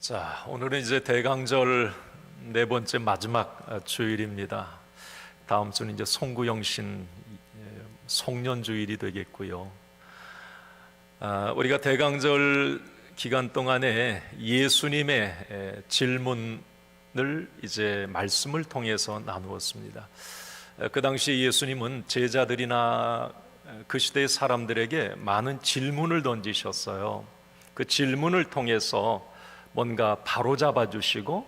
자, 오늘은 이제 대강절 네 번째 마지막 주일입니다. 다음 주는 이제 송구영신 송년주일이 되겠고요. 우리가 대강절 기간 동안에 예수님의 질문을 이제 말씀을 통해서 나누었습니다. 그 당시 예수님은 제자들이나 그 시대의 사람들에게 많은 질문을 던지셨어요. 그 질문을 통해서 뭔가 바로잡아 주시고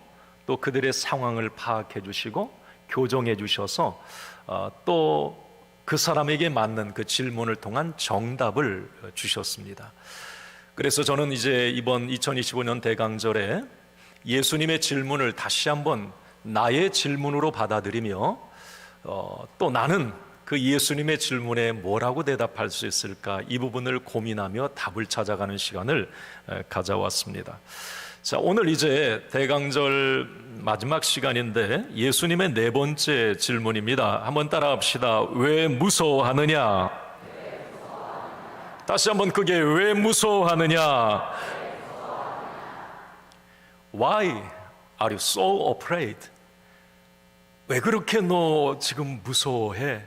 또 그들의 상황을 파악해 주시고 교정해 주셔서 또 그 사람에게 맞는 그 질문을 통한 정답을 주셨습니다. 그래서 저는 이제 이번 2025년 대강절에 예수님의 질문을 다시 한번 나의 질문으로 받아들이며 또 나는 그 예수님의 질문에 뭐라고 대답할 수 있을까, 이 부분을 고민하며 답을 찾아가는 시간을 가져왔습니다. 자, 오늘 이제 대강절 마지막 시간인데 예수님의 네 번째 질문입니다. 한번 따라합시다. 왜 무서워하느냐? 다시 한번 크게, 왜 무서워하느냐? Why are you so afraid? 왜 그렇게 너 지금 무서워해?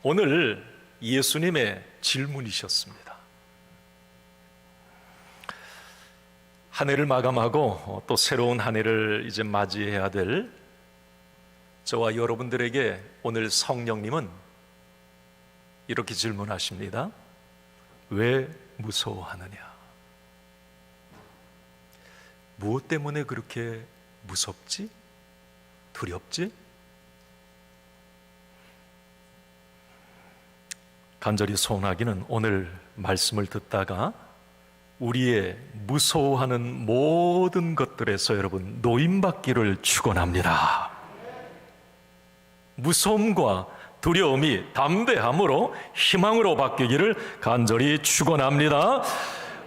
오늘 예수님의 질문이셨습니다. 한 해를 마감하고 또 새로운 한 해를 이제 맞이해야 될 저와 여러분들에게 오늘 성령님은 이렇게 질문하십니다. 왜 무서워하느냐? 무엇 때문에 그렇게 무섭지? 두렵지? 간절히 소원하기는 오늘 말씀을 듣다가 우리의 무서워하는 모든 것들에서 여러분 노임받기를 축원합니다. 무서움과 두려움이 담대함으로 희망으로 바뀌기를 간절히 축원합니다.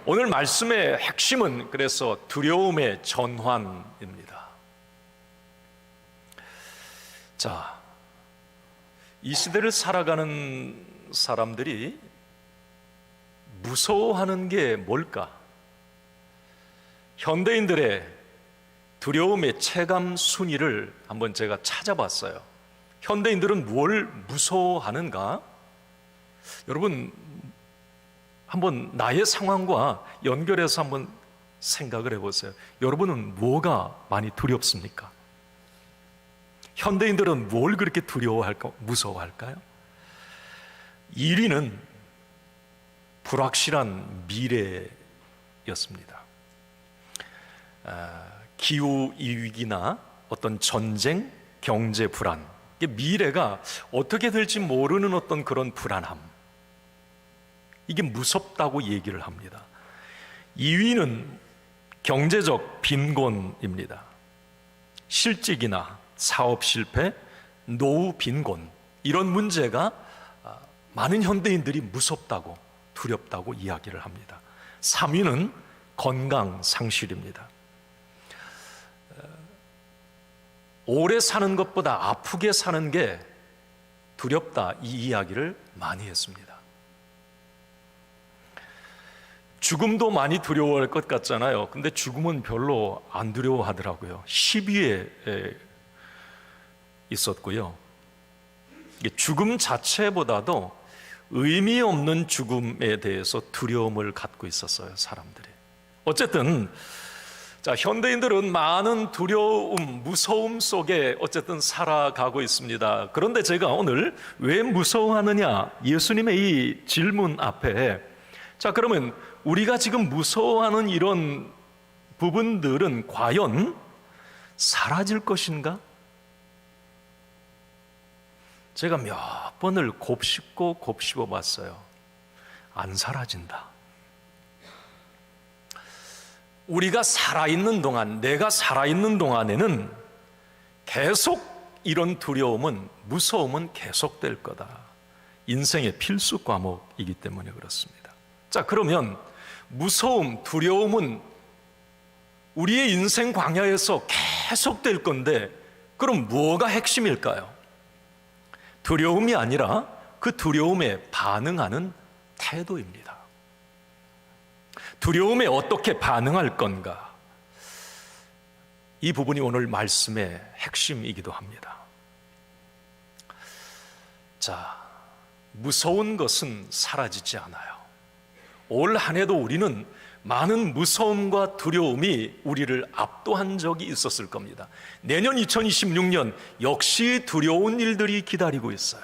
오늘 말씀의 핵심은 그래서 두려움의 전환입니다. 자, 이 시대를 살아가는 사람들이 무서워하는 게 뭘까? 현대인들의 두려움의 체감 순위를 한번 제가 찾아봤어요. 현대인들은 뭘 무서워하는가? 여러분, 한번 나의 상황과 연결해서 한번 생각을 해보세요. 여러분은 뭐가 많이 두렵습니까? 현대인들은 뭘 그렇게 두려워할까, 무서워할까요? 1위는 불확실한 미래였습니다. 기후 위기나 어떤 전쟁, 경제 불안, 미래가 어떻게 될지 모르는 어떤 그런 불안함, 이게 무섭다고 얘기를 합니다. 2위는 경제적 빈곤입니다. 실직이나 사업 실패, 노후 빈곤, 이런 문제가 많은 현대인들이 무섭다고, 두렵다고 이야기를 합니다. 3위는 건강 상실입니다. 오래 사는 것보다 아프게 사는 게 두렵다, 이 이야기를 많이 했습니다. 죽음도 많이 두려워할 것 같잖아요. 근데 죽음은 별로 안 두려워하더라고요. 10위에 있었고요. 죽음 자체보다도 의미 없는 죽음에 대해서 두려움을 갖고 있었어요, 사람들이. 어쨌든 자, 현대인들은 많은 두려움, 무서움 속에 어쨌든 살아가고 있습니다. 그런데 제가 오늘 왜 무서워하느냐, 예수님의 이 질문 앞에, 자, 그러면 우리가 지금 무서워하는 이런 부분들은 과연 사라질 것인가? 제가 몇 번을 곱씹고 곱씹어 봤어요. 안 사라진다. 우리가 살아있는 동안, 내가 살아있는 동안에는 계속 이런 두려움은, 무서움은 계속될 거다. 인생의 필수 과목이기 때문에 그렇습니다. 자, 그러면 무서움, 두려움은 우리의 인생 광야에서 계속될 건데, 그럼 뭐가 핵심일까요? 두려움이 아니라 그 두려움에 반응하는 태도입니다. 두려움에 어떻게 반응할 건가? 이 부분이 오늘 말씀의 핵심이기도 합니다. 자, 무서운 것은 사라지지 않아요. 올 한 해도 우리는 많은 무서움과 두려움이 우리를 압도한 적이 있었을 겁니다. 내년 2026년 역시 두려운 일들이 기다리고 있어요.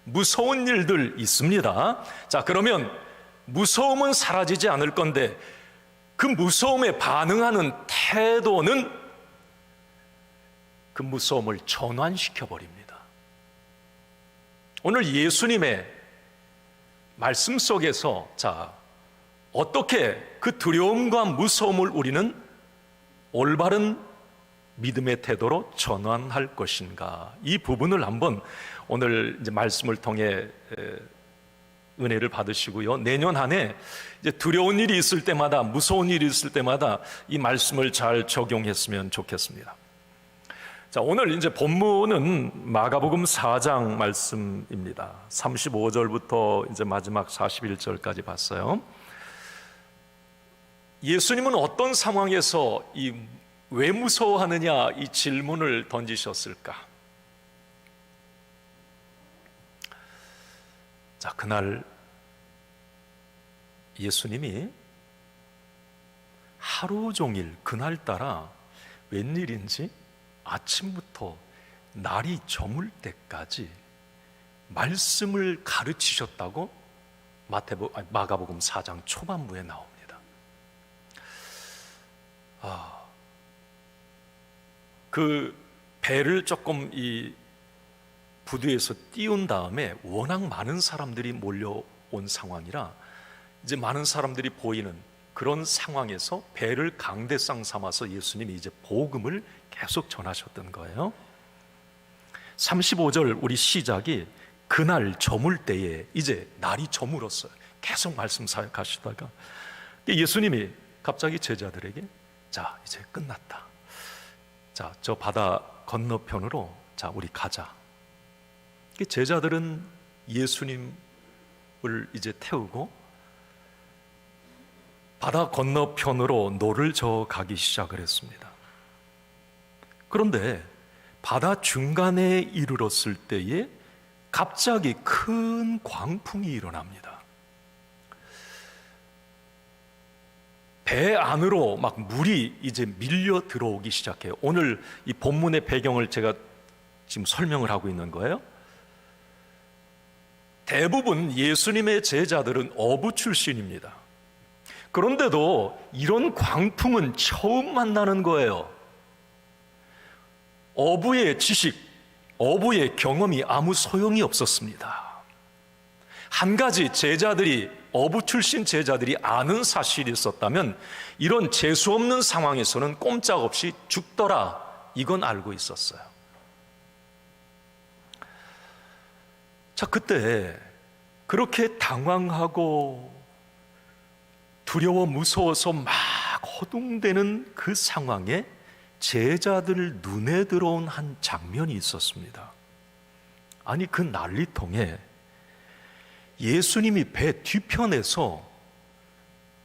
무서운 일들 있습니다. 자, 그러면 무서움은 사라지지 않을 건데 그 무서움에 반응하는 태도는 그 무서움을 전환시켜 버립니다. 오늘 예수님의 말씀 속에서 어떻게 그 두려움과 무서움을 우리는 올바른 믿음의 태도로 전환할 것인가, 이 부분을 한번 오늘 이제 말씀을 통해 은혜를 받으시고요. 내년 한 해 이제 두려운 일이 있을 때마다, 무서운 일이 있을 때마다 이 말씀을 잘 적용했으면 좋겠습니다. 자, 오늘 이제 본문은 마가복음 4장 말씀입니다. 35절부터 이제 마지막 41절까지 봤어요. 예수님은 어떤 상황에서 왜 무서워하느냐 이 질문을 던지셨을까? 자, 그날 예수님이 하루 종일 그날따라 웬일인지 아침부터 날이 저물 때까지 말씀을 가르치셨다고 마가복음 4장 초반부에 나옵니다. 그 배를 조금 이 부두에서 띄운 다음에 워낙 많은 사람들이 몰려온 상황이라 이제 많은 사람들이 보이는 그런 상황에서 배를 강대상 삼아서 예수님이 이제 복음을 계속 전하셨던 거예요. 35절 우리 시작이 그날 저물 때에 이제 날이 저물었어요. 계속 말씀 사역하시다가 예수님이 갑자기 제자들에게 자, 이제 끝났다. 자, 저 바다 건너편으로 자, 우리 가자. 제자들은 예수님을 이제 태우고 바다 건너편으로 노를 저어 가기 시작을 했습니다. 그런데 바다 중간에 이르렀을 때에 갑자기 큰 광풍이 일어납니다. 배 안으로 막 물이 이제 밀려 들어오기 시작해요. 오늘 이 본문의 배경을 제가 지금 설명을 하고 있는 거예요. 대부분 예수님의 제자들은 어부 출신입니다. 그런데도 이런 광풍은 처음 만나는 거예요. 어부의 지식, 어부의 경험이 아무 소용이 없었습니다. 한 가지 어부 출신 제자들이 아는 사실이 있었다면 이런 재수 없는 상황에서는 꼼짝없이 죽더라, 이건 알고 있었어요. 자, 그때 그렇게 당황하고 두려워 무서워서 막 허둥대는 그 상황에 제자들 눈에 들어온 한 장면이 있었습니다. 아니, 그 난리통에 예수님이 배 뒤편에서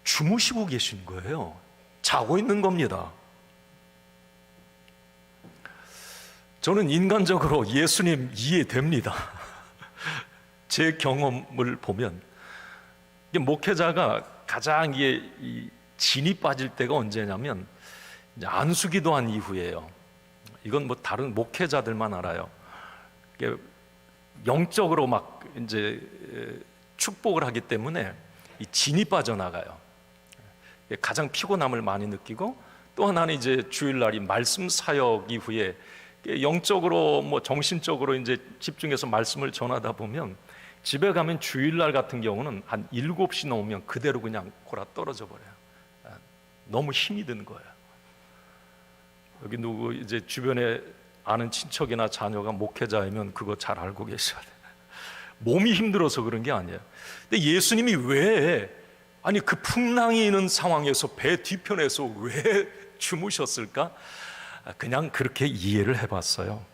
주무시고 계신 거예요. 자고 있는 겁니다. 저는 인간적으로 예수님 이해됩니다. 제 경험을 보면 목회자가 가장 진이 빠질 때가 언제냐면 안수기도한 이후예요. 이건 뭐 다른 목회자들만 알아요. 영적으로 막 이제 축복을 하기 때문에 이 진이 빠져나가요. 가장 피곤함을 많이 느끼고, 또 하나는 이제 주일날이 말씀 사역 이후에 영적으로 뭐 정신적으로 이제 집중해서 말씀을 전하다 보면 집에 가면 주일날 같은 경우는 한 7시 넘으면 그대로 그냥 골아 떨어져 버려요. 너무 힘이 드는 거예요. 여기 누구 이제 주변에 아는 친척이나 자녀가 목회자이면 그거 잘 알고 계셔야 돼요. 몸이 힘들어서 그런 게 아니에요. 근데 예수님이 그 풍랑이 있는 상황에서 배 뒤편에서 왜 주무셨을까? 그냥 그렇게 이해를 해봤어요.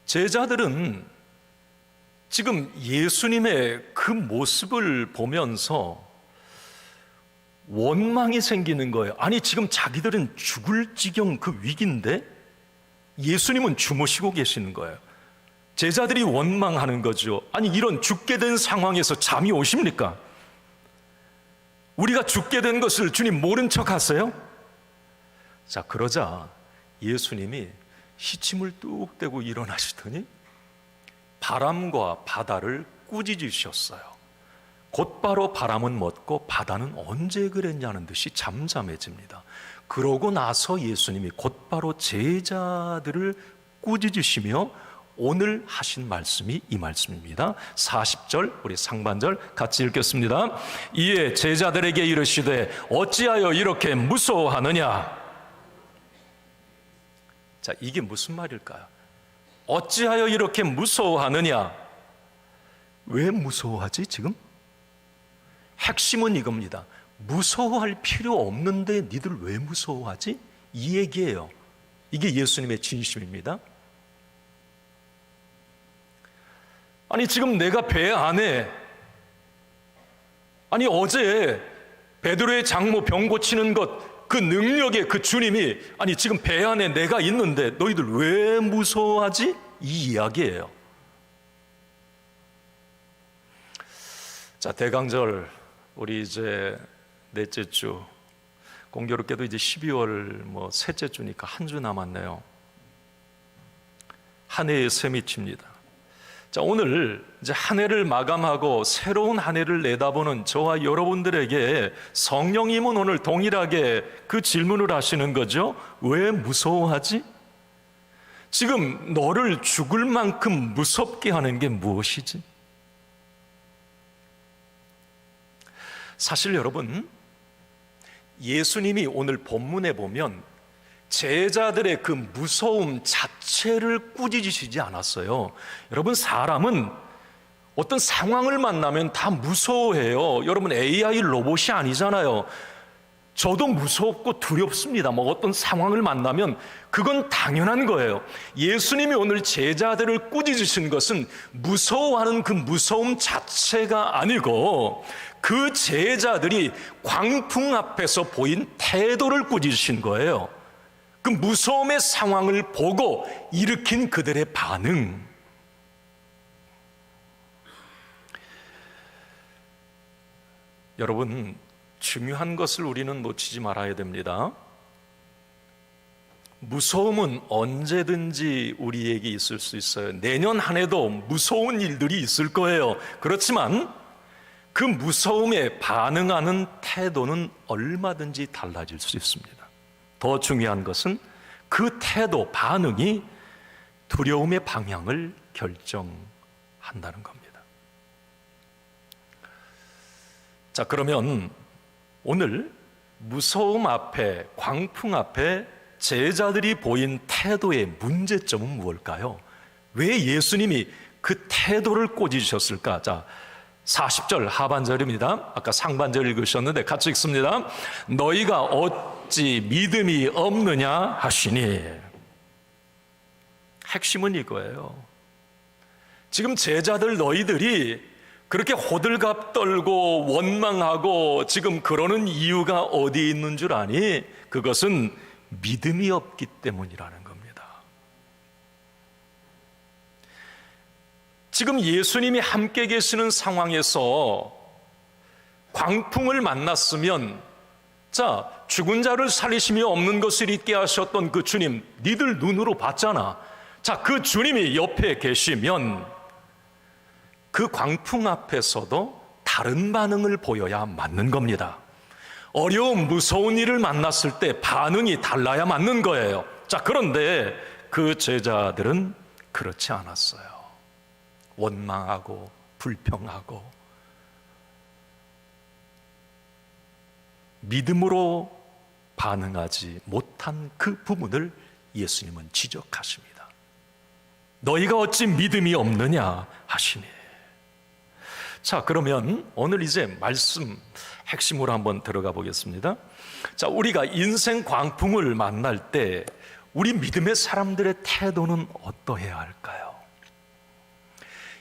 제자들은 지금 예수님의 그 모습을 보면서 원망이 생기는 거예요. 아니, 지금 자기들은 죽을 지경 그 위기인데 예수님은 주무시고 계시는 거예요. 제자들이 원망하는 거죠. 아니, 이런 죽게 된 상황에서 잠이 오십니까? 우리가 죽게 된 것을 주님 모른 척 하세요? 자, 그러자 예수님이 시침을 뚝 떼고 일어나시더니 바람과 바다를 꾸짖으셨어요. 곧바로 바람은 멎고 바다는 언제 그랬냐는 듯이 잠잠해집니다. 그러고 나서 예수님이 곧바로 제자들을 꾸짖으시며 오늘 하신 말씀이 이 말씀입니다. 40절 우리 상반절 같이 읽겠습니다. 이에 제자들에게 이르시되 어찌하여 이렇게 무서워하느냐. 자, 이게 무슨 말일까요? 어찌하여 이렇게 무서워하느냐. 왜 무서워하지 지금? 핵심은 이겁니다. 무서워할 필요 없는데 니들 왜 무서워하지? 이 얘기예요. 이게 예수님의 진심입니다. 아니, 지금 내가 배 안에, 아니, 어제 베드로의 장모 병 고치는 것 그 능력의 그 주님이, 아니, 지금 배 안에 내가 있는데 너희들 왜 무서워하지? 이 이야기예요. 자, 대강절 우리 이제 넷째 주, 공교롭게도 이제 12월 셋째 주니까 한 주 남았네요. 한 해의 새밑입니다. 자, 오늘 이제 한 해를 마감하고 새로운 한 해를 내다보는 저와 여러분들에게 성령님은 오늘 동일하게 그 질문을 하시는 거죠. 왜 무서워하지? 지금 너를 죽을 만큼 무섭게 하는 게 무엇이지? 사실 여러분, 예수님이 오늘 본문에 보면 제자들의 그 무서움 자체를 꾸짖으시지 않았어요. 여러분, 사람은 어떤 상황을 만나면 다 무서워해요. 여러분, AI 로봇이 아니잖아요. 저도 무섭고 두렵습니다. 어떤 상황을 만나면 그건 당연한 거예요. 예수님이 오늘 제자들을 꾸짖으신 것은 무서워하는 그 무서움 자체가 아니고 그 제자들이 광풍 앞에서 보인 태도를 꾸짖으신 거예요. 그 무서움의 상황을 보고 일으킨 그들의 반응. 여러분, 중요한 것을 우리는 놓치지 말아야 됩니다. 무서움은 언제든지 우리에게 있을 수 있어요. 내년 한 해도 무서운 일들이 있을 거예요. 그렇지만 그 무서움에 반응하는 태도는 얼마든지 달라질 수 있습니다. 더 중요한 것은 그 태도, 반응이 두려움의 방향을 결정한다는 겁니다. 자, 그러면 오늘 무서움 앞에, 광풍 앞에 제자들이 보인 태도의 문제점은 무엇일까요? 왜 예수님이 그 태도를 꾸짖으셨을까? 자, 40절 하반절입니다. 아까 상반절 읽으셨는데 같이 읽습니다. 너희가 어찌 믿음이 없느냐 하시니. 핵심은 이거예요. 지금 제자들 너희들이 그렇게 호들갑 떨고 원망하고 지금 그러는 이유가 어디에 있는 줄 아니? 그것은 믿음이 없기 때문이라는 겁니다. 지금 예수님이 함께 계시는 상황에서 광풍을 만났으면, 자, 죽은 자를 살리심이 없는 것을 잊게 하셨던 그 주님, 니들 눈으로 봤잖아. 자, 그 주님이 옆에 계시면 그 광풍 앞에서도 다른 반응을 보여야 맞는 겁니다. 어려운 무서운 일을 만났을 때 반응이 달라야 맞는 거예요. 자, 그런데 그 제자들은 그렇지 않았어요. 원망하고 불평하고 믿음으로 반응하지 못한 그 부분을 예수님은 지적하십니다. 너희가 어찌 믿음이 없느냐 하시니. 자, 그러면 오늘 이제 말씀 핵심으로 한번 들어가 보겠습니다. 자, 우리가 인생 광풍을 만날 때 우리 믿음의 사람들의 태도는 어떠해야 할까요?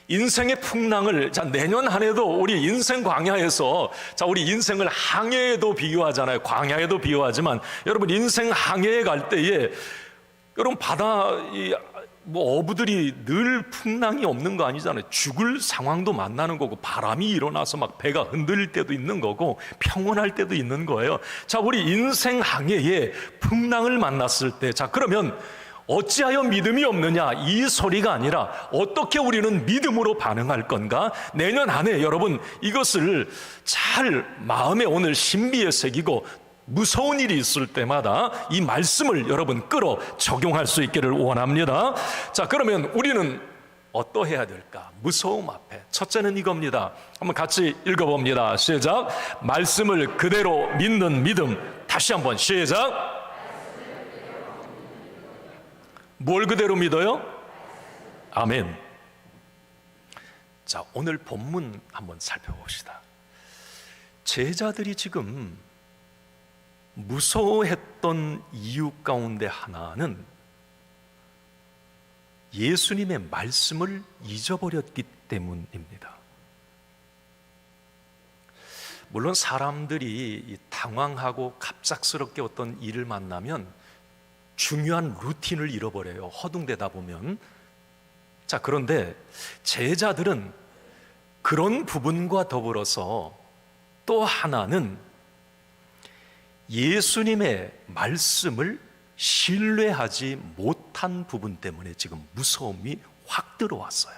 인생의 풍랑을, 자, 내년 한 해도 우리 인생 광야에서, 자, 우리 인생을 항해에도 비유하잖아요. 광야에도 비유하지만, 여러분 인생 항해에 갈 때에 여러분 바다 뭐 어부들이 늘 풍랑이 없는 거 아니잖아요. 죽을 상황도 만나는 거고, 바람이 일어나서 막 배가 흔들릴 때도 있는 거고, 평온할 때도 있는 거예요. 자, 우리 인생 항해에 풍랑을 만났을 때, 자, 그러면 어찌하여 믿음이 없느냐, 이 소리가 아니라 어떻게 우리는 믿음으로 반응할 건가? 내년 한 해 여러분 이것을 잘 마음에 오늘 신비에 새기고, 무서운 일이 있을 때마다 이 말씀을 여러분 끌어 적용할 수 있기를 원합니다. 자, 그러면 우리는 어떠해야 될까? 무서움 앞에 첫째는 이겁니다. 한번 같이 읽어봅니다. 시작. 말씀을 그대로 믿는 믿음. 다시 한번 시작. 뭘 그대로 믿어요? 아멘. 자, 오늘 본문 한번 살펴봅시다. 제자들이 지금 무서워했던 이유 가운데 하나는 예수님의 말씀을 잊어버렸기 때문입니다. 물론 사람들이 당황하고 갑작스럽게 어떤 일을 만나면 중요한 루틴을 잃어버려요. 허둥대다 보면. 자, 그런데 제자들은 그런 부분과 더불어서 또 하나는 예수님의 말씀을 신뢰하지 못한 부분 때문에 지금 무서움이 확 들어왔어요.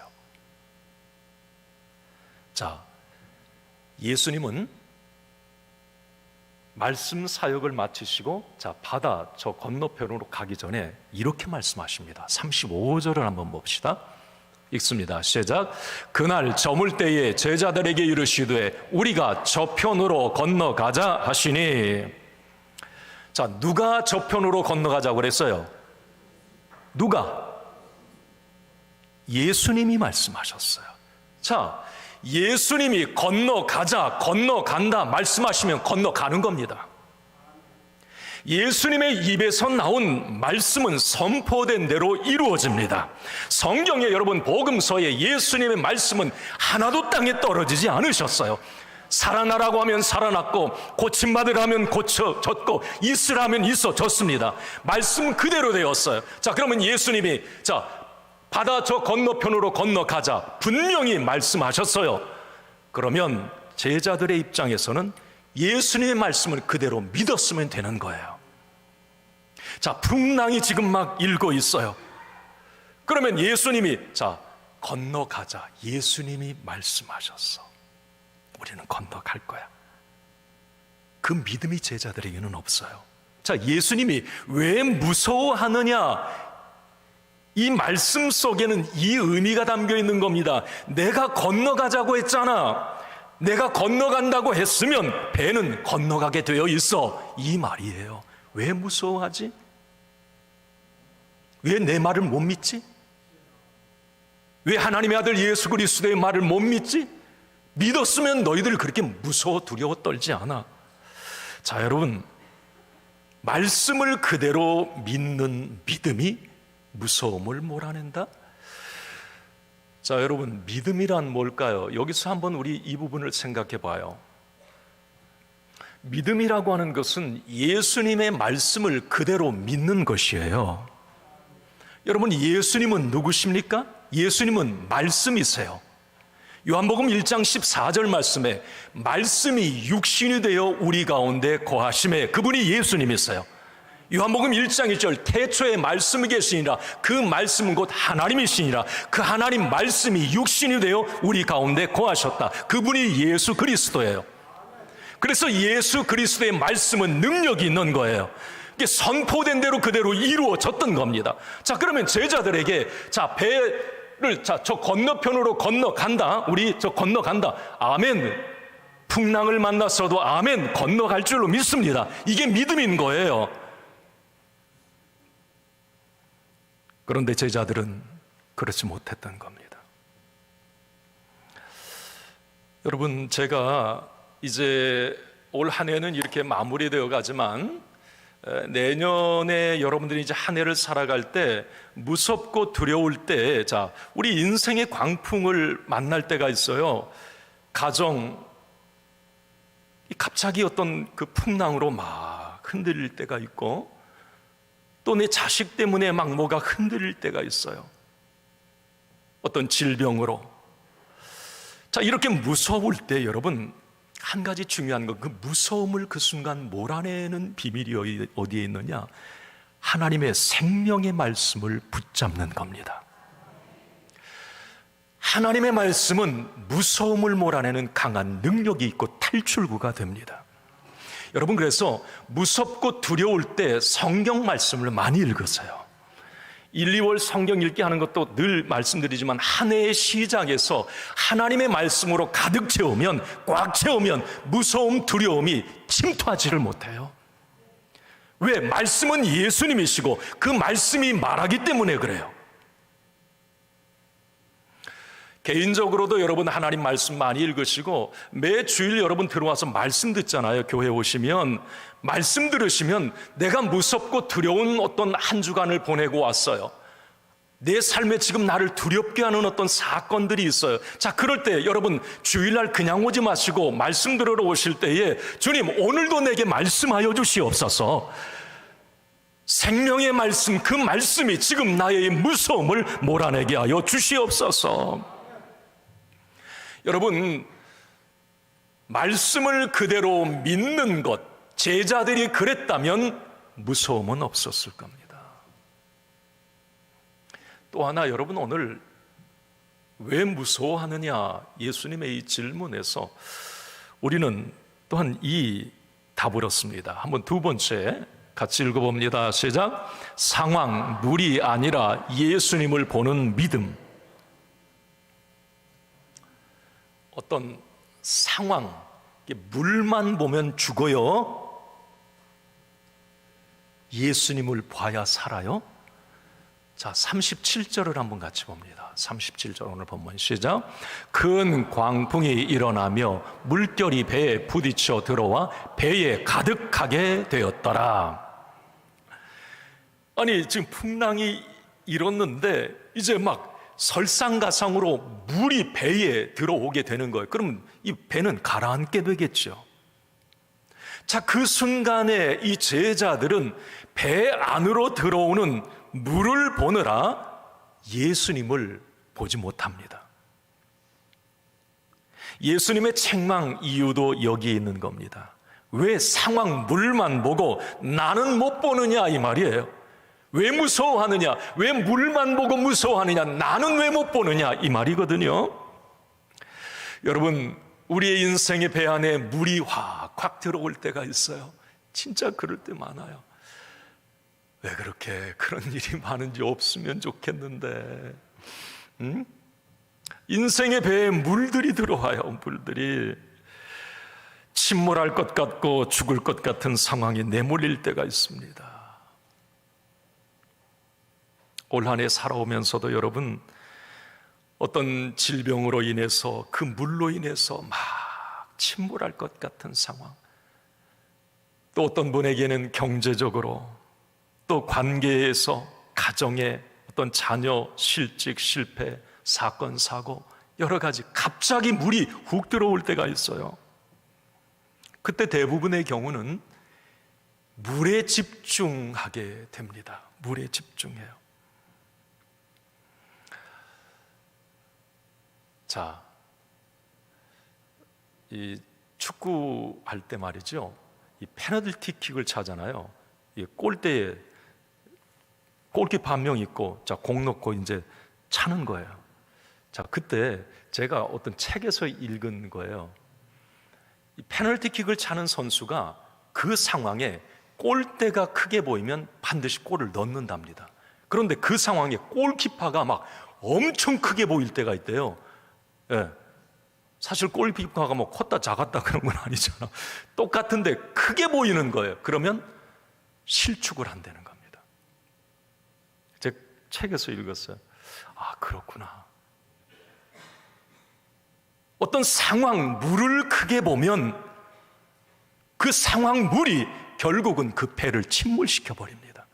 자, 예수님은 말씀 사역을 마치시고, 자, 바다 저 건너편으로 가기 전에 이렇게 말씀하십니다. 35절을 한번 봅시다. 읽습니다. 시작. 그날 저물 때에 제자들에게 이르시되 우리가 저편으로 건너가자 하시니. 자, 누가 저편으로 건너가자고 그랬어요? 누가? 예수님이 말씀하셨어요. 자, 예수님이 건너가자, 건너간다 말씀하시면 건너가는 겁니다. 예수님의 입에서 나온 말씀은 선포된 대로 이루어집니다. 성경에 여러분 복음서에 예수님의 말씀은 하나도 땅에 떨어지지 않으셨어요. 살아나라고 하면 살아났고, 고침받으라 하면 고쳐졌고, 있으라 하면 있어졌습니다. 말씀 그대로 되었어요. 자, 그러면 예수님이 자, 바다 저 건너편으로 건너가자 분명히 말씀하셨어요. 그러면 제자들의 입장에서는 예수님의 말씀을 그대로 믿었으면 되는 거예요. 자, 풍랑이 지금 막 일고 있어요. 그러면 예수님이 자, 건너가자. 예수님이 말씀하셨어. 우리는 건너갈 거야. 그 믿음이 제자들에게는 없어요. 자, 예수님이 왜 무서워하느냐? 이 말씀 속에는 이 의미가 담겨 있는 겁니다. 내가 건너가자고 했잖아. 내가 건너간다고 했으면 배는 건너가게 되어 있어. 이 말이에요. 왜 무서워하지? 왜 내 말을 못 믿지? 왜 하나님의 아들 예수 그리스도의 말을 못 믿지? 믿었으면 너희들 그렇게 무서워 두려워 떨지 않아. 자, 여러분, 말씀을 그대로 믿는 믿음이 무서움을 몰아낸다? 자, 여러분, 믿음이란 뭘까요? 여기서 한번 우리 이 부분을 생각해 봐요. 믿음이라고 하는 것은 예수님의 말씀을 그대로 믿는 것이에요. 여러분, 예수님은 누구십니까? 예수님은 말씀이세요. 요한복음 1장 14절 말씀에 말씀이 육신이 되어 우리 가운데 거하심에, 그분이 예수님이세요. 요한복음 1장 1절 태초에 말씀이 계시니라, 그 말씀은 곧 하나님이시니라, 그 하나님 말씀이 육신이 되어 우리 가운데 거하셨다. 그분이 예수 그리스도예요. 그래서 예수 그리스도의 말씀은 능력이 있는 거예요. 이게 선포된 대로 그대로 이루어졌던 겁니다. 자, 그러면 제자들에게 자, 배를 자, 저 건너편으로 건너간다. 우리 저 건너간다. 아멘. 풍랑을 만났어도 아멘. 건너갈 줄로 믿습니다. 이게 믿음인 거예요. 그런데 제자들은 그렇지 못했던 겁니다. 여러분, 제가 이제 올 한 해는 이렇게 마무리되어 가지만 내년에 여러분들이 이제 한 해를 살아갈 때 무섭고 두려울 때, 자, 우리 인생의 광풍을 만날 때가 있어요. 가정, 갑자기 어떤 그 풍랑으로 막 흔들릴 때가 있고, 또 내 자식 때문에 막 뭐가 흔들릴 때가 있어요. 어떤 질병으로. 자, 이렇게 무서울 때 여러분, 한 가지 중요한 건 그 무서움을 그 순간 몰아내는 비밀이 어디에 있느냐? 하나님의 생명의 말씀을 붙잡는 겁니다. 하나님의 말씀은 무서움을 몰아내는 강한 능력이 있고 탈출구가 됩니다. 여러분, 그래서 무섭고 두려울 때 성경 말씀을 많이 읽으세요. 1, 2월 성경 읽기 하는 것도 늘 말씀드리지만 한 해의 시작에서 하나님의 말씀으로 가득 채우면, 꽉 채우면 무서움, 두려움이 침투하지를 못해요. 왜? 말씀은 예수님이시고 그 말씀이 말하기 때문에 그래요. 개인적으로도 여러분 하나님 말씀 많이 읽으시고, 매 주일 여러분 들어와서 말씀 듣잖아요. 교회 오시면 말씀 들으시면 내가 무섭고 두려운 어떤 한 주간을 보내고 왔어요. 내 삶에 지금 나를 두렵게 하는 어떤 사건들이 있어요. 자, 그럴 때 여러분 주일날 그냥 오지 마시고 말씀 들으러 오실 때에 주님, 오늘도 내게 말씀하여 주시옵소서. 생명의 말씀, 그 말씀이 지금 나의 무서움을 몰아내게 하여 주시옵소서. 여러분, 말씀을 그대로 믿는 것, 제자들이 그랬다면 무서움은 없었을 겁니다. 또 하나, 여러분 오늘 왜 무서워하느냐, 예수님의 이 질문에서 우리는 또한 이 답을 얻습니다. 한번 두 번째 같이 읽어봅니다. 시작. 상황, 물이 아니라 예수님을 보는 믿음. 어떤 상황, 물만 보면 죽어요? 예수님을 봐야 살아요? 자, 37절을 한번 같이 봅니다. 37절 오늘 본문 시작. 큰 광풍이 일어나며 물결이 배에 부딪혀 들어와 배에 가득하게 되었더라. 아니, 지금 풍랑이 일었는데 이제 막 설상가상으로 물이 배에 들어오게 되는 거예요. 그럼 이 배는 가라앉게 되겠죠. 자, 그 순간에 이 제자들은 배 안으로 들어오는 물을 보느라 예수님을 보지 못합니다. 예수님의 책망 이유도 여기에 있는 겁니다. 왜 상황 물만 보고 나는 못 보느냐, 이 말이에요. 왜 무서워하느냐? 왜 물만 보고 무서워하느냐? 나는 왜 못 보느냐? 이 말이거든요. 여러분, 우리의 인생의 배 안에 물이 확 들어올 때가 있어요. 진짜 그럴 때 많아요. 왜 그렇게 그런 일이 많은지 없으면 좋겠는데, 인생의 배에 물들이 들어와요. 물들이 침몰할 것 같고 죽을 것 같은 상황이 내몰릴 때가 있습니다. 올 한 해 살아오면서도 여러분, 어떤 질병으로 인해서 그 물로 인해서 막 침몰할 것 같은 상황, 또 어떤 분에게는 경제적으로, 또 관계에서, 가정에 어떤 자녀 실직, 실패, 사건, 사고, 여러 가지 갑자기 물이 훅 들어올 때가 있어요. 그때 대부분의 경우는 물에 집중하게 됩니다. 물에 집중해요. 자, 이 축구할 때 말이죠, 이 페널티킥을 차잖아요. 이 골대에 골키퍼 한 명 있고, 자, 공 넣고 이제 차는 거예요. 자, 그때 제가 어떤 책에서 읽은 거예요. 이 페널티킥을 차는 선수가 그 상황에 골대가 크게 보이면 반드시 골을 넣는답니다. 그런데 그 상황에 골키퍼가 막 엄청 크게 보일 때가 있대요. 예. 사실 골키퍼가 뭐 컸다 작았다 그런 건 아니잖아. 똑같은데 크게 보이는 거예요. 그러면 실축을 한다는 겁니다. 제 책에서 읽었어요. 아, 그렇구나. 어떤 상황, 물을 크게 보면 그 상황 물이 결국은 그 배를 침몰시켜 버립니다.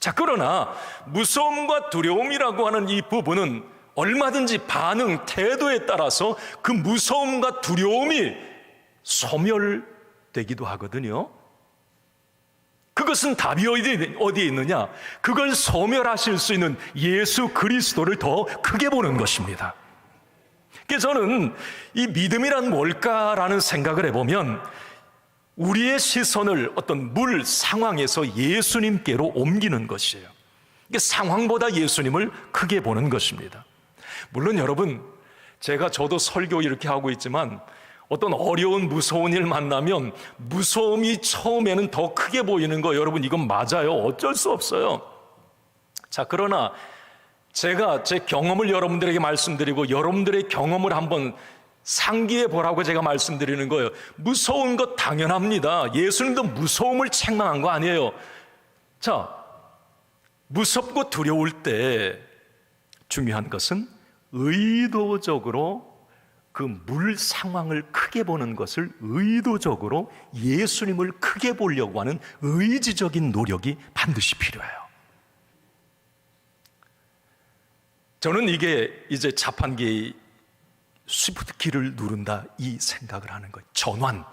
자, 그러나 무서움과 두려움이라고 하는 이 부분은 얼마든지 반응, 태도에 따라서 그 무서움과 두려움이 소멸되기도 하거든요. 그것은 답이 어디에 있느냐? 그걸 소멸하실 수 있는 예수 그리스도를 더 크게 보는 것입니다. 그래서 저는 이 믿음이란 뭘까라는 생각을 해보면 우리의 시선을 어떤 물 상황에서 예수님께로 옮기는 것이에요. 이게 상황보다 예수님을 크게 보는 것입니다. 물론 여러분, 저도 설교 이렇게 하고 있지만 어떤 어려운 무서운 일 만나면 무서움이 처음에는 더 크게 보이는 거, 여러분 이건 맞아요. 어쩔 수 없어요. 자, 그러나 제가 제 경험을 여러분들에게 말씀드리고 여러분들의 경험을 한번 상기해 보라고 제가 말씀드리는 거예요. 무서운 것 당연합니다. 예수님도 무서움을 책망한 거 아니에요. 자, 무섭고 두려울 때 중요한 것은 의도적으로 그 물 상황을 크게 보는 것을 의도적으로 예수님을 크게 보려고 하는 의지적인 노력이 반드시 필요해요. 저는 이게 이제 자판기 쉬프트 키를 누른다 이 생각을 하는 거예요. 전환.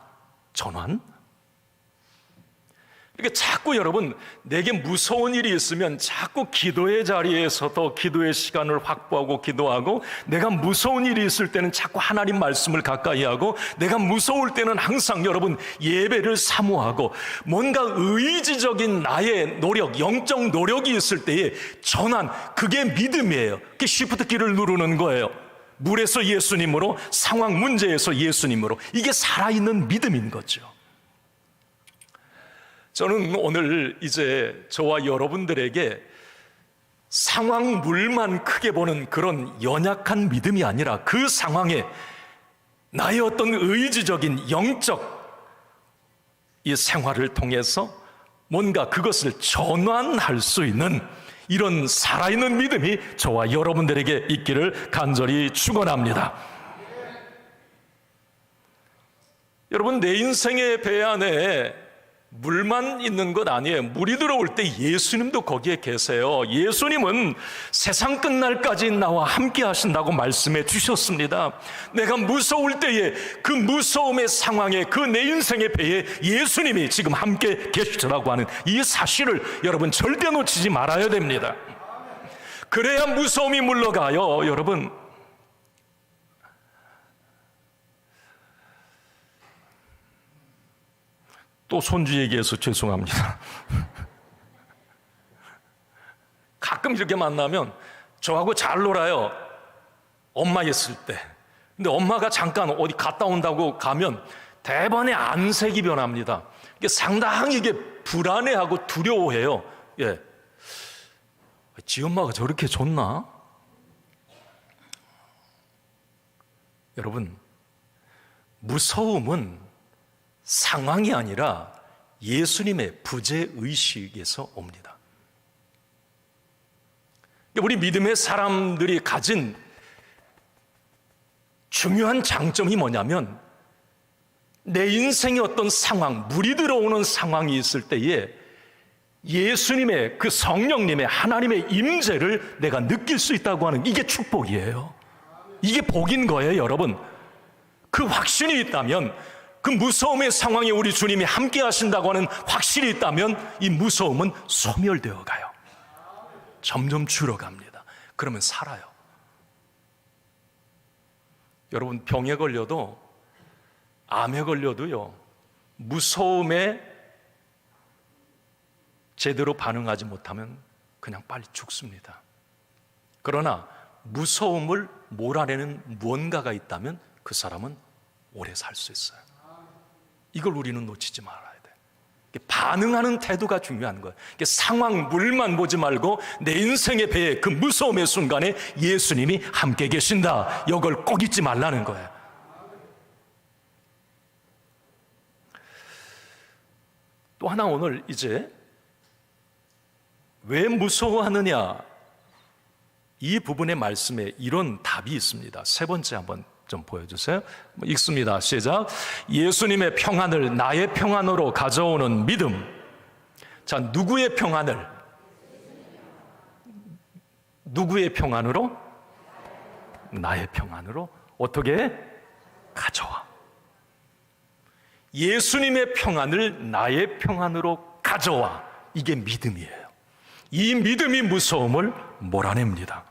이렇게 자꾸 여러분, 내게 무서운 일이 있으면 자꾸 기도의 자리에서 더 기도의 시간을 확보하고 기도하고, 내가 무서운 일이 있을 때는 자꾸 하나님 말씀을 가까이 하고, 내가 무서울 때는 항상 여러분 예배를 사모하고, 뭔가 의지적인 나의 노력, 영적 노력이 있을 때에 전환, 그게 믿음이에요. 그게 쉬프트 키를 누르는 거예요. 물에서 예수님으로, 상황 문제에서 예수님으로. 이게 살아있는 믿음인 거죠. 저는 오늘 이제 저와 여러분들에게 상황 물만 크게 보는 그런 연약한 믿음이 아니라 그 상황에 나의 어떤 의지적인 영적 이 생활을 통해서 뭔가 그것을 전환할 수 있는 이런 살아있는 믿음이 저와 여러분들에게 있기를 간절히 축원합니다. 여러분, 내 인생의 배 안에 물만 있는 것 아니에요. 물이 들어올 때 예수님도 거기에 계세요. 예수님은 세상 끝날까지 나와 함께 하신다고 말씀해 주셨습니다. 내가 무서울 때에 그 무서움의 상황에, 그 내 인생의 배에 예수님이 지금 함께 계시더라고 하는 이 사실을 여러분 절대 놓치지 말아야 됩니다. 그래야 무서움이 물러가요. 여러분, 또 손주 얘기해서 죄송합니다. 가끔 이렇게 만나면 저하고 잘 놀아요. 엄마 있을 때. 근데 엄마가 잠깐 어디 갔다 온다고 가면 대번에 안색이 변합니다. 이게 상당히 이게 불안해하고 두려워해요. 예. 지 엄마가 저렇게 좋나? 여러분, 무서움은 상황이 아니라 예수님의 부재의식에서 옵니다. 우리 믿음의 사람들이 가진 중요한 장점이 뭐냐면, 내 인생의 어떤 상황, 물이 들어오는 상황이 있을 때에 예수님의, 그 성령님의, 하나님의 임재를 내가 느낄 수 있다고 하는, 이게 축복이에요. 이게 복인 거예요, 여러분. 그 확신이 있다면, 그 무서움의 상황에 우리 주님이 함께 하신다고 하는 확신이 있다면 이 무서움은 소멸되어 가요. 점점 줄어갑니다. 그러면 살아요. 여러분, 병에 걸려도, 암에 걸려도요, 무서움에 제대로 반응하지 못하면 그냥 빨리 죽습니다. 그러나 무서움을 몰아내는 무언가가 있다면 그 사람은 오래 살 수 있어요. 이걸 우리는 놓치지 말아야 돼. 반응하는 태도가 중요한 거예요. 상황, 물만 보지 말고 내 인생의 배에 그 무서움의 순간에 예수님이 함께 계신다, 이걸 꼭 잊지 말라는 거예요. 또 하나, 오늘 이제 왜 무서워하느냐, 이 부분의 말씀에 이런 답이 있습니다. 세 번째 한번 좀 보여주세요. 읽습니다. 시작. 예수님의 평안을 나의 평안으로 가져오는 믿음. 자, 누구의 평안을? 누구의 평안으로? 나의 평안으로 어떻게 가져와? 예수님의 평안을 나의 평안으로 가져와. 이게 믿음이에요. 이 믿음이 무서움을 몰아냅니다.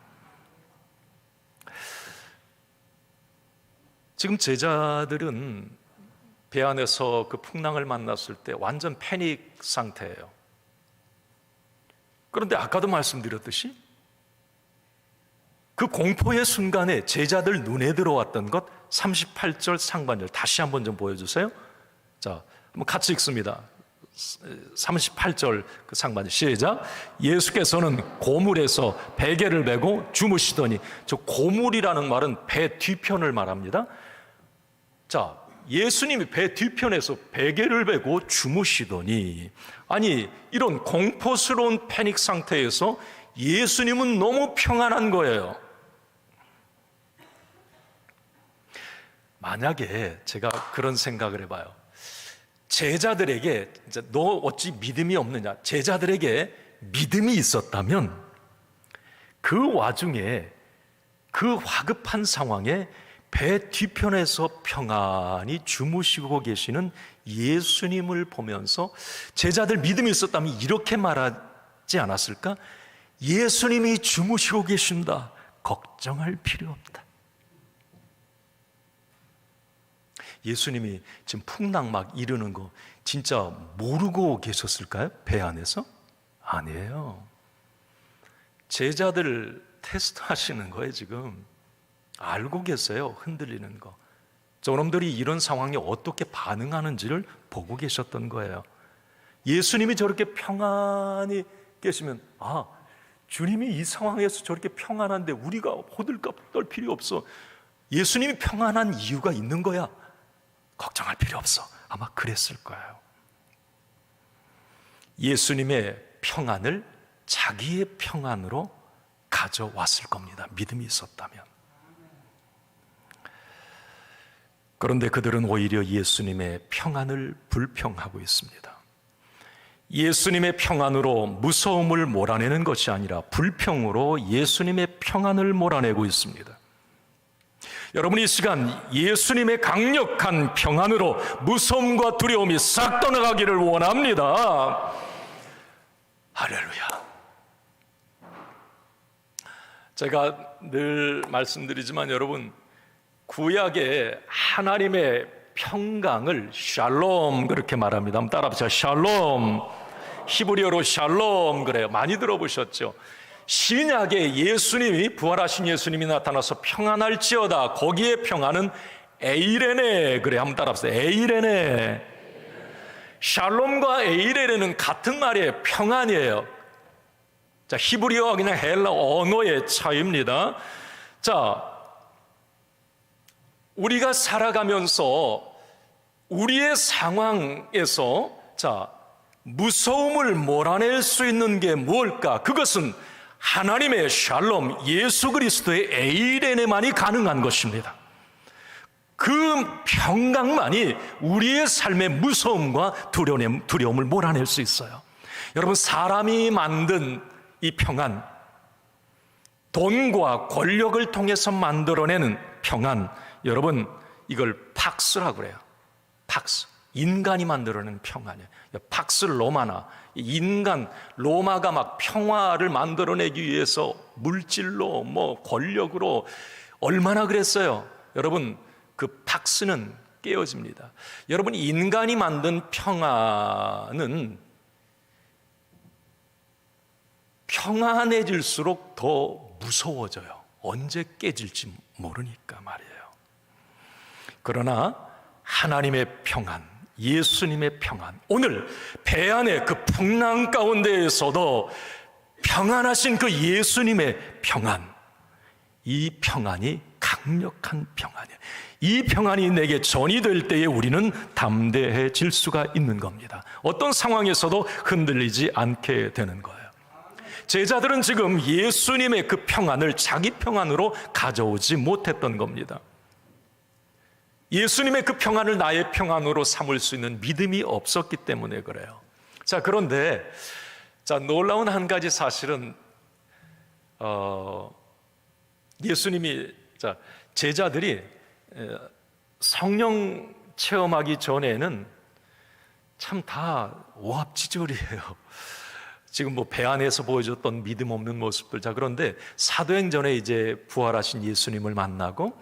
지금 제자들은 배 안에서 그 풍랑을 만났을 때 완전 패닉 상태예요. 그런데 아까도 말씀드렸듯이 그 공포의 순간에 제자들 눈에 들어왔던 것 38절 상반절 다시 한번 좀 보여주세요. 자, 한번 같이 읽습니다. 38절 그 상반절 시작. 예수께서는 고물에서 베개를 메고 주무시더니, 저 고물이라는 말은 배 뒤편을 말합니다. 자, 예수님이 배 뒤편에서 베개를 메고 주무시더니, 아니 이런 공포스러운 패닉 상태에서 예수님은 너무 평안한 거예요. 만약에 제가 그런 생각을 해봐요. 제자들에게 너 어찌 믿음이 없느냐, 제자들에게 믿음이 있었다면 그 와중에 그 화급한 상황에 배 뒤편에서 평안히 주무시고 계시는 예수님을 보면서 제자들 믿음이 있었다면 이렇게 말하지 않았을까? 예수님이 주무시고 계신다. 걱정할 필요 없다. 예수님이 지금 풍랑 막 이르는 거 진짜 모르고 계셨을까요? 배 안에서? 아니에요. 제자들 테스트 하시는 거예요. 지금 알고 계세요. 흔들리는 거. 저놈들이 이런 상황에 어떻게 반응하는지를 보고 계셨던 거예요. 예수님이 저렇게 평안히 계시면, 아, 주님이 이 상황에서 저렇게 평안한데 우리가 호들갑 떨 필요 없어. 예수님이 평안한 이유가 있는 거야. 걱정할 필요 없어. 아마 그랬을 거예요. 예수님의 평안을 자기의 평안으로 가져왔을 겁니다. 믿음이 있었다면. 그런데 그들은 오히려 예수님의 평안을 불평하고 있습니다. 예수님의 평안으로 무서움을 몰아내는 것이 아니라 불평으로 예수님의 평안을 몰아내고 있습니다. 여러분, 이 시간 예수님의 강력한 평안으로 무서움과 두려움이 싹 떠나가기를 원합니다. 할렐루야. 제가 늘 말씀드리지만 여러분, 구약에 하나님의 평강을 샬롬 그렇게 말합니다. 한번 따라합시다. 샬롬. 히브리어로 샬롬 그래요. 많이 들어보셨죠? 신약에 예수님이, 부활하신 예수님이 나타나서 평안할지어다. 거기에 평안은 에이레네 그래. 한번 따라합시다. 에이레네. 샬롬과 에이레네는 같은 말이에요. 평안이에요. 자, 히브리어와 그냥 헬라 언어의 차이입니다. 자, 우리가 살아가면서 우리의 상황에서 자, 무서움을 몰아낼 수 있는 게 뭘까? 그것은 하나님의 샬롬, 예수 그리스도의 에이레네만이 가능한 것입니다. 그 평강만이 우리의 삶의 무서움과 두려움을 몰아낼 수 있어요. 여러분, 사람이 만든 이 평안, 돈과 권력을 통해서 만들어내는 평안, 여러분 이걸 팍스라고 그래요. 팍스. 인간이 만들어낸 평안이에요. 팍스 로마나, 인간 로마가 막 평화를 만들어내기 위해서 물질로 뭐 권력으로 얼마나 그랬어요. 여러분, 그 팍스는 깨어집니다. 여러분, 인간이 만든 평안은 평안해질수록 더 무서워져요. 언제 깨질지 모르니까 말이에요. 그러나 하나님의 평안, 예수님의 평안, 오늘 배 안의 그 풍랑 가운데에서도 평안하신 그 예수님의 평안, 이 평안이 강력한 평안이에요. 이 평안이 내게 전이 될 때에 우리는 담대해질 수가 있는 겁니다. 어떤 상황에서도 흔들리지 않게 되는 거예요. 제자들은 지금 예수님의 그 평안을 자기 평안으로 가져오지 못했던 겁니다. 예수님의 그 평안을 나의 평안으로 삼을 수 있는 믿음이 없었기 때문에 그래요. 자, 그런데 놀라운 한 가지 사실은 예수님이 제자들이 성령 체험하기 전에는 참 다 오합지졸이에요. 지금 뭐 배 안에서 보여줬던 믿음 없는 모습들. 그런데 사도행전에 이제 부활하신 예수님을 만나고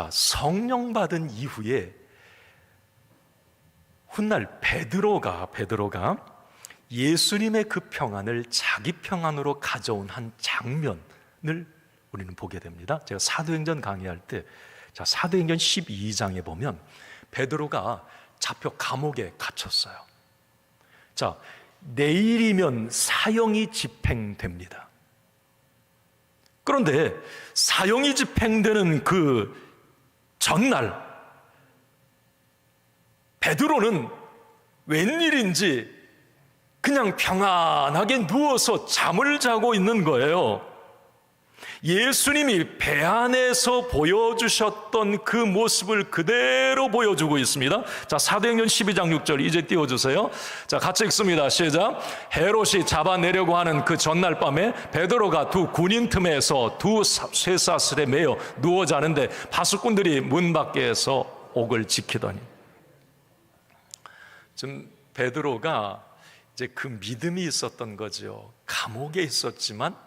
성령 받은 이후에 훗날 베드로가 예수님의 그 평안을 자기 평안으로 가져온 한 장면을 우리는 보게 됩니다. 제가 사도행전 강의할 때 사도행전 12장에 보면 베드로가 잡혀 감옥에 갇혔어요. 내일이면 사형이 집행됩니다. 그런데 사형이 집행되는 그 전날 베드로는 웬일인지 그냥 평안하게 누워서 잠을 자고 있는 거예요. 예수님이 배 안에서 보여주셨던 그 모습을 그대로 보여주고 있습니다. 사도행전 12장 6절 이제 띄워주세요. 같이 읽습니다. 시작. 헤롯이 잡아내려고 하는 그 전날 밤에 베드로가 두 군인 틈에서 두 쇠사슬에 매여 누워 자는데 파수꾼들이 문 밖에서 옥을 지키더니. 지금 베드로가 이제 그 믿음이 있었던 거죠. 감옥에 있었지만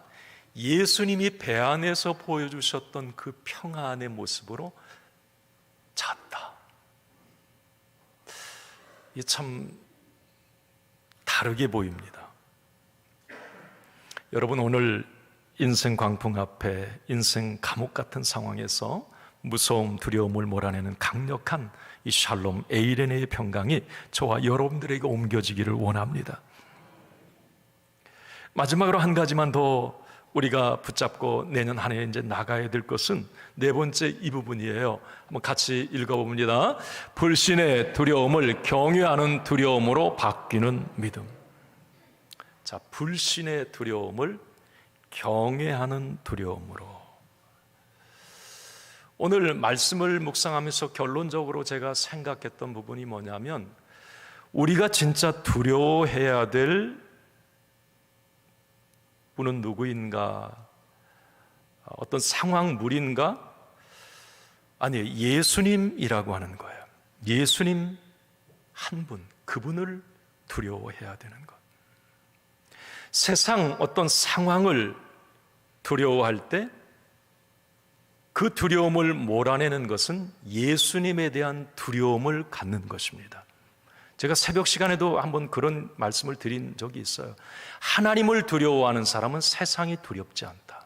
예수님이 배 안에서 보여주셨던 그 평안의 모습으로 잤다. 이게 참 다르게 보입니다. 여러분, 오늘 인생 광풍 앞에 인생 감옥 같은 상황에서 무서움, 두려움을 몰아내는 강력한 이 샬롬 에이레네의 평강이 저와 여러분들에게 옮겨지기를 원합니다. 마지막으로 한 가지만 더 우리가 붙잡고 내년 한 해 이제 나가야 될 것은 네 번째 이 부분이에요. 한번 같이 읽어봅니다. 불신의 두려움을 경외하는 두려움으로 바뀌는 믿음. 불신의 두려움을 경외하는 두려움으로. 오늘 말씀을 묵상하면서 결론적으로 제가 생각했던 부분이 뭐냐면, 우리가 진짜 두려워해야 될 분은 누구인가? 어떤 상황물인가? 아니에요. 예수님이라고 하는 거예요. 예수님 한 분, 그분을 두려워해야 되는 것. 세상 어떤 상황을 두려워할 때 그 두려움을 몰아내는 것은 예수님에 대한 두려움을 갖는 것입니다. 제가 새벽 시간에도 한번 그런 말씀을 드린 적이 있어요. 하나님을 두려워하는 사람은 세상이 두렵지 않다.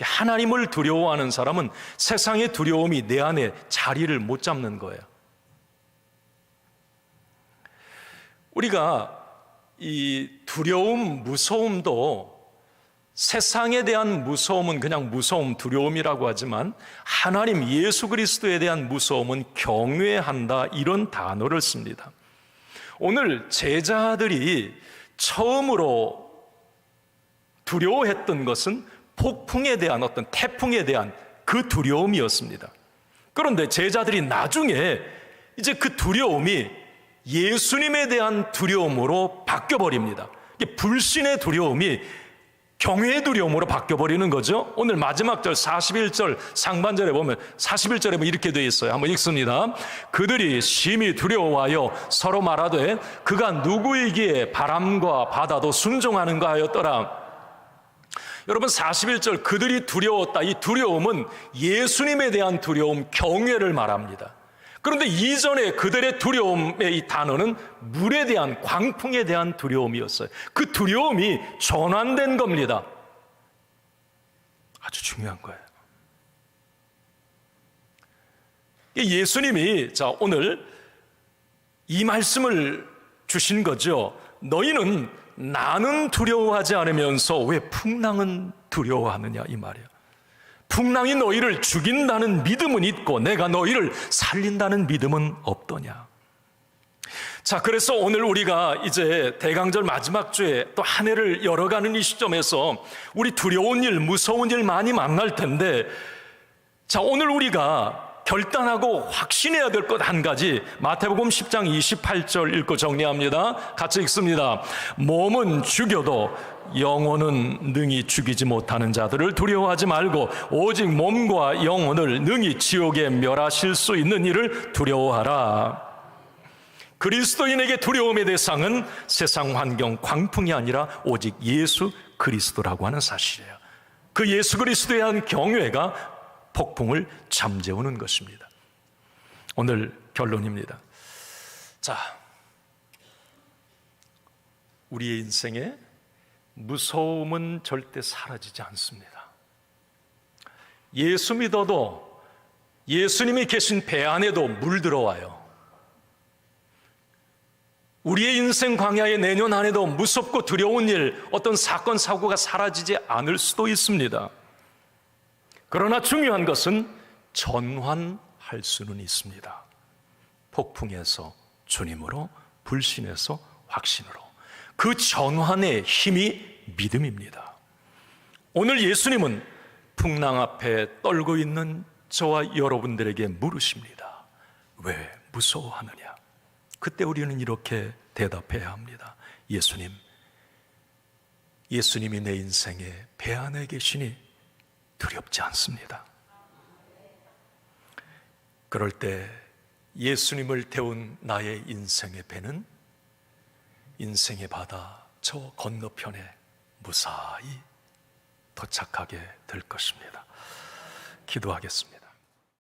하나님을 두려워하는 사람은 세상의 두려움이 내 안에 자리를 못 잡는 거예요. 우리가 이 두려움, 무서움도 세상에 대한 무서움은 그냥 무서움, 두려움이라고 하지만 하나님 예수 그리스도에 대한 무서움은 경외한다, 이런 단어를 씁니다. 오늘 제자들이 처음으로 두려워했던 것은 폭풍에 대한 어떤 태풍에 대한 그 두려움이었습니다. 그런데 제자들이 나중에 이제 그 두려움이 예수님에 대한 두려움으로 바뀌어버립니다. 불신의 두려움이 경외의 두려움으로 바뀌어버리는 거죠. 오늘 마지막 절 41절 상반절에 보면 41절에 보면 이렇게 되어 있어요. 한번 읽습니다. 그들이 심히 두려워하여 서로 말하되 그가 누구이기에 바람과 바다도 순종하는가 하였더라. 여러분, 41절 그들이 두려웠다. 이 두려움은 예수님에 대한 두려움, 경외를 말합니다. 그런데 이전에 그들의 두려움의 이 단어는 물에 대한, 광풍에 대한 두려움이었어요. 그 두려움이 전환된 겁니다. 아주 중요한 거예요. 예수님이 오늘 이 말씀을 주신 거죠. 너희는 나는 두려워하지 않으면서 왜 풍랑은 두려워하느냐, 이 말이에요. 풍랑이 너희를 죽인다는 믿음은 있고 내가 너희를 살린다는 믿음은 없더냐. 자, 그래서 오늘 우리가 이제 대강절 마지막 주에 또 한 해를 열어가는 이 시점에서 우리 두려운 일, 무서운 일 많이 만날 텐데, 자, 오늘 우리가 결단하고 확신해야 될 것 한 가지, 마태복음 10장 28절 읽고 정리합니다. 같이 읽습니다. 몸은 죽여도 영혼은 능히 죽이지 못하는 자들을 두려워하지 말고 오직 몸과 영혼을 능히 지옥에 멸하실 수 있는 이를 두려워하라. 그리스도인에게 두려움의 대상은 세상 환경, 광풍이 아니라 오직 예수 그리스도라고 하는 사실이에요. 그 예수 그리스도에 대한 경외가 폭풍을 잠재우는 것입니다. 오늘 결론입니다. 자, 우리의 인생에 무서움은 절대 사라지지 않습니다. 예수 믿어도 예수님이 계신 배 안에도 물 들어와요. 우리의 인생 광야의 내년 안에도 무섭고 두려운 일, 어떤 사건, 사고가 사라지지 않을 수도 있습니다. 그러나 중요한 것은 전환할 수는 있습니다. 폭풍에서 주님으로, 불신에서 확신으로. 그 전환의 힘이 믿음입니다. 오늘 예수님은 풍랑 앞에 떨고 있는 저와 여러분들에게 물으십니다. 왜 무서워하느냐? 그때 우리는 이렇게 대답해야 합니다. 예수님이 내 인생에 배 안에 계시니 두렵지 않습니다. 그럴 때 예수님을 태운 나의 인생의 배는 인생의 바다 저 건너편에 무사히 도착하게 될 것입니다. 기도하겠습니다.